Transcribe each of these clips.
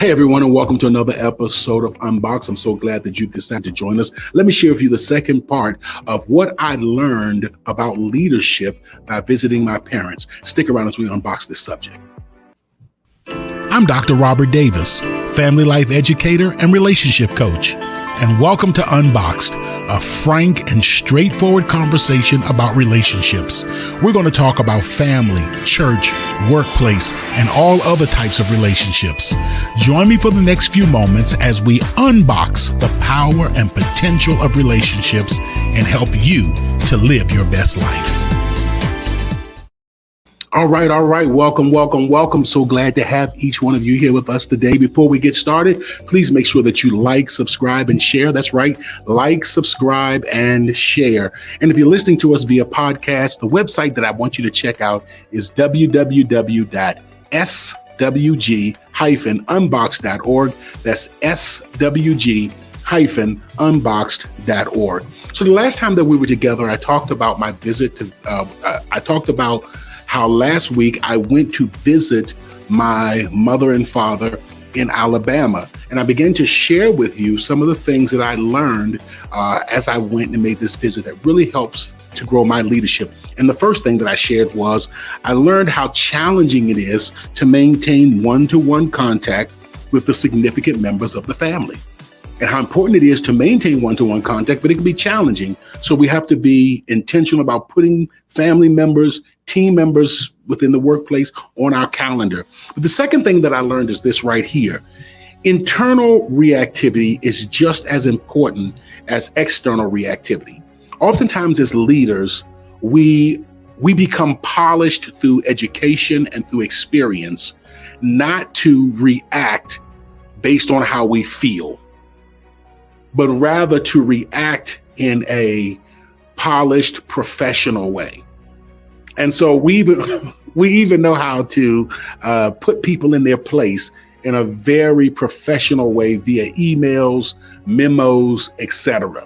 Hey everyone, and welcome to another episode of Unboxed. I'm so glad that you've decided to join us. Let me share with you the second part of what I learned about leadership by visiting my parents. Stick around as we unbox this subject. I'm Dr. Robert Davis, family life educator and relationship coach. And welcome to Unboxed, a frank and straightforward conversation about relationships. We're going to talk about family, church, workplace, and all other types of relationships. Join me for the next few moments as we unbox the power and potential of relationships and help you to live your best life. All right. Welcome. So glad to have each one of you here with us today. Before we get started, please make sure that you like, subscribe, and share. That's right. Like, subscribe, and share. And if you're listening to us via podcast, the website that I want you to check out is www.swg-unboxed.org. That's swg-unboxed.org. So the last time that we were together, I talked about my visit to, how last week I went to visit my mother and father in Alabama. And I began to share with you some of the things that I learned as I went and made this visit that really helps to grow my leadership. And the first thing that I shared was I learned how challenging it is to maintain one-to-one contact with the significant members of the family, and how important it is to maintain one-to-one contact, but it can be challenging. So we have to be intentional about putting family members, team members within the workplace on our calendar. But the second thing that I learned is this right here. Internal reactivity is just as important as external reactivity. Oftentimes as leaders, we become polished through education and through experience, not to react based on how we feel, but rather to react in a polished, professional way. And so we even know how to put people in their place in a very professional way via emails, memos, etc.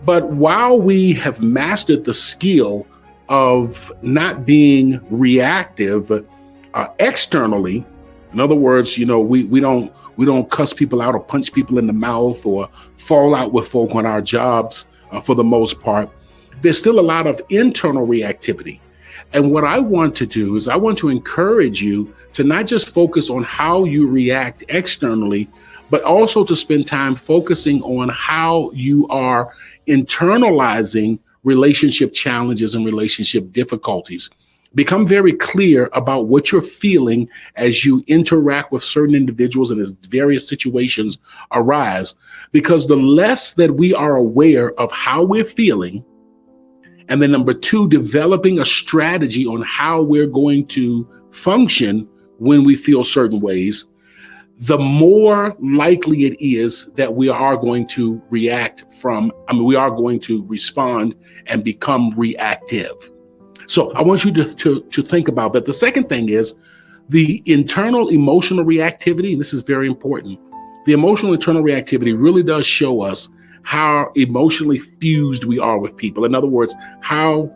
But while we have mastered the skill of not being reactive externally, in other words, we don't cuss people out or punch people in the mouth or fall out with folk on our jobs for the most part. There's still a lot of internal reactivity. And what I want to do is I want to encourage you to not just focus on how you react externally, but also to spend time focusing on how you are internalizing relationship challenges and relationship difficulties. Become very clear about what you're feeling as you interact with certain individuals and as various situations arise, because the less that we are aware of how we're feeling, and then number two, developing a strategy on how we're going to function when we feel certain ways, the more likely it is that we are going to we are going to respond and become reactive. So I want you to think about that. The second thing is the internal emotional reactivity. And this is very important. The emotional internal reactivity really does show us how emotionally fused we are with people. In other words, how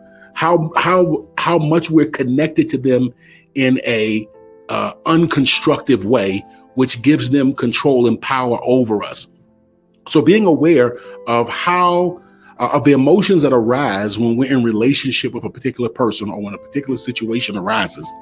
much we're connected to them in a unconstructive way, which gives them control and power over us. So being aware of of the emotions that arise when we're in relationship with a particular person or when a particular situation arises,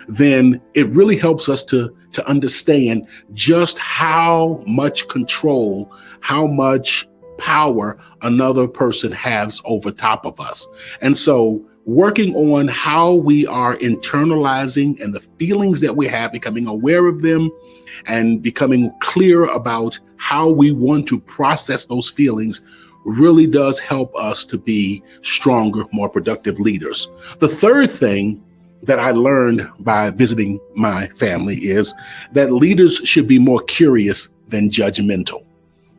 then it really helps us to understand just how much control, how much power another person has over top of us. And so working on how we are internalizing and the feelings that we have, becoming aware of them and becoming clear about how we want to process those feelings really does help us to be stronger, more productive leaders. The third thing that I learned by visiting my family is that leaders should be more curious than judgmental.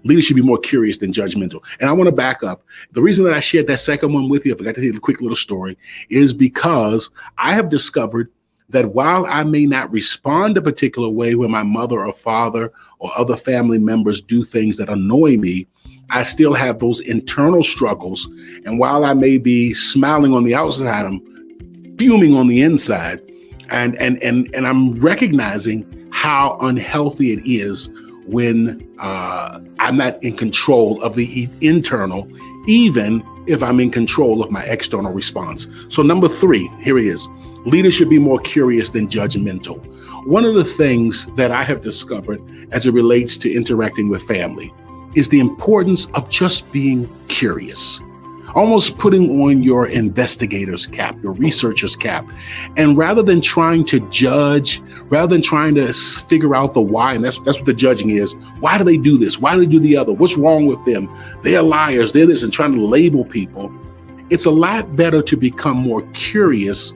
Leaders should be more curious than judgmental. And I want to back up. The reason that I shared that second one with you, I forgot to tell you a quick little story, is because I have discovered that while I may not respond a particular way when my mother or father or other family members do things that annoy me, I still have those internal struggles. And while I may be smiling on the outside, I'm fuming on the inside. And I'm recognizing how unhealthy it is when I'm not in control of the internal, even if I'm in control of my external response. So number 3, here it is. Leaders should be more curious than judgmental. One of the things that I have discovered as it relates to interacting with family is the importance of just being curious. Almost putting on your investigator's cap, your researcher's cap. And rather than trying to judge, rather than trying to figure out the why, and that's what the judging is. Why do they do this? Why do they do the other? What's wrong with them? They're liars, they're this, and trying to label people. It's a lot better to become more curious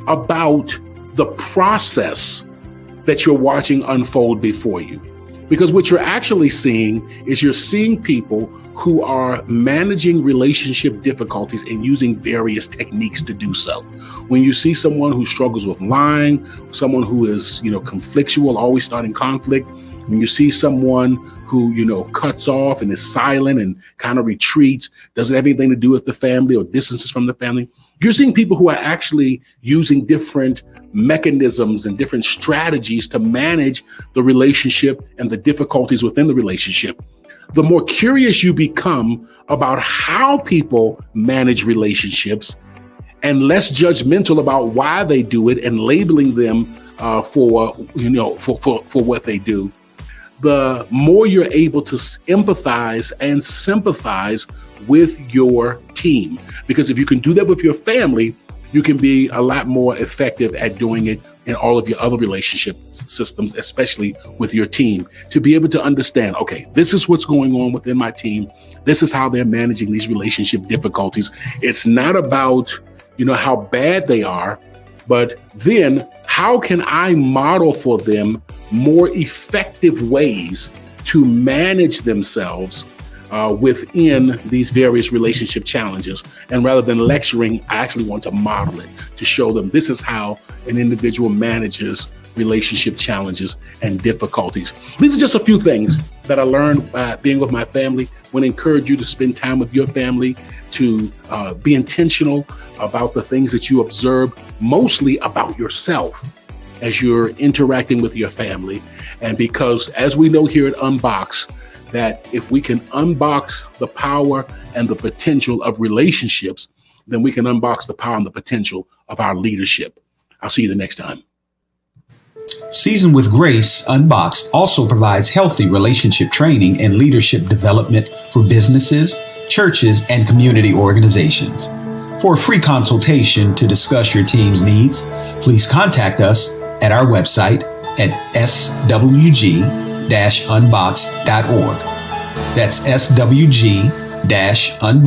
about the process that you're watching unfold before you. Because what you're actually seeing is you're seeing people who are managing relationship difficulties and using various techniques to do so. When you see someone who struggles with lying, someone who is, conflictual, always starting conflict, when you see someone who, cuts off and is silent and kind of retreats, doesn't have anything to do with the family or distances from the family, you're seeing people who are actually using different mechanisms and different strategies to manage the relationship and the difficulties within the relationship. The more curious you become about how people manage relationships and less judgmental about why they do it and labeling them for what they do, the more you're able to empathize and sympathize with your team. Because if you can do that with your family, you can be a lot more effective at doing it in all of your other relationship systems, especially with your team, to be able to understand, okay, this is what's going on within my team. This is how they're managing these relationship difficulties. It's not about, how bad they are, but then how can I model for them more effective ways to manage themselves within these various relationship challenges. And rather than lecturing, I actually want to model it to show them this is how an individual manages relationship challenges and difficulties. These are just a few things that I learned by being with my family. I want to encourage you to spend time with your family, to be intentional about the things that you observe, mostly about yourself as you're interacting with your family. And because as we know here at UnBoxed, that if we can unbox the power and the potential of relationships, then we can unbox the power and the potential of our leadership. I'll see you the next time. Seasoned with Grace, UnBoxed also provides healthy relationship training and leadership development for businesses, churches, and community organizations. For a free consultation to discuss your team's needs, please contact us at our website at swg-unboxed.org. That's swg-unboxed.org.